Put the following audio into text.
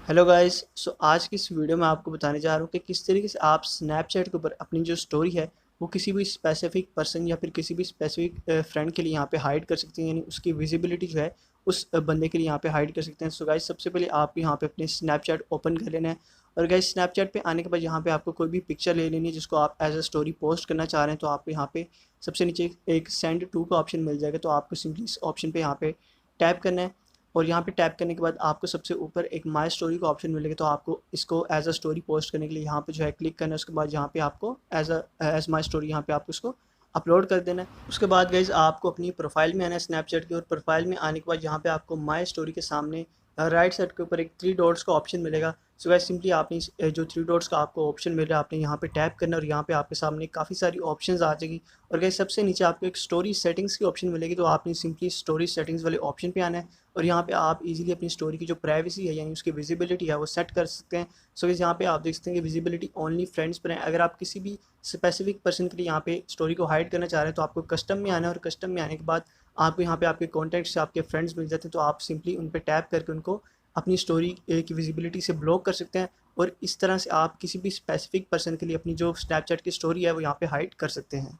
Hello guys. आज की इस वीडियो में आपको बताने जा रहा हूँ कि किस तरीके से आप स्नैपचैट के ऊपर अपनी जो स्टोरी है वो किसी भी स्पेसिफिक पर्सन या फिर किसी भी स्पेसिफिक फ्रेंड के लिए यहाँ पे हाइड कर सकते हैं, यानी उसकी विजिबिलिटी जो है उस बंदे के लिए यहाँ पे हाइड कर सकते हैं। सो गाइस, सबसे पहले आपको यहाँ पे अपने स्नैपचैट ओपन कर लेना है और गाइस स्नैपचैट पे आने के बाद यहाँ पे आपको कोई भी पिक्चर ले लेनी है जिसको आप एज अ स्टोरी पोस्ट करना चाह रहे हैं। तो आपको यहाँ पे सबसे नीचे एक सेंड टू का ऑप्शन मिल जाएगा, तो आपको सिंपली इस ऑप्शन पे यहाँ पे टैप करना है और यहाँ पे टैप करने के बाद आपको सबसे ऊपर एक माय स्टोरी का ऑप्शन मिलेगा। तो आपको इसको एज अ स्टोरी पोस्ट करने के लिए यहाँ पे जो है क्लिक करना है। उसके बाद यहाँ पे आपको एज माय स्टोरी यहाँ पे आपको इसको अपलोड कर देना है। उसके बाद गाइज आपको अपनी प्रोफाइल में आना है स्नैपचैट की, और प्रोफाइल में आने के बाद यहाँ पे आपको माय स्टोरी के सामने राइट साइड के ऊपर एक थ्री डॉट्स का ऑप्शन मिलेगा। सो गाइस सिंपली आपने जो थ्री डॉट्स का आपको ऑप्शन मिल रहा है आपने यहाँ पे टैप करना और यहाँ पे आपके सामने काफ़ी सारी ऑप्शंस आ जाएगी। और गाइस सबसे नीचे आपको एक स्टोरी सेटिंग्स की ऑप्शन मिलेगी, तो आपने सिंपली स्टोरी सेटिंग्स वाले ऑप्शन पे आना है और यहाँ पे आप इजीली अपनी स्टोरी की जो प्राइवेसी है यानी उसकी विजिबिलिटी है वो सेट कर सकते हैं। सो गाइस यहाँ पे आप देख सकते हैं कि विजिबिलिटी ओनली फ्रेंड्स पर है। अगर आप किसी भी स्पेसिफिक पर्सन के लिए यहाँ पे स्टोरी को हाइड करना चाह रहे हैं तो आपको कस्टम में आना है, और कस्टम में आने के बाद आपको यहाँ पे आपके कॉन्टैक्ट से आपके फ्रेंड्स मिल जाते हैं, तो आप सिंपली उन पर टैप करके उनको अपनी स्टोरी की विजिबिलिटी से ब्लॉक कर सकते हैं। और इस तरह से आप किसी भी स्पेसिफिक पर्सन के लिए अपनी जो स्नैपचैट की स्टोरी है वो यहाँ पे हाइड कर सकते हैं।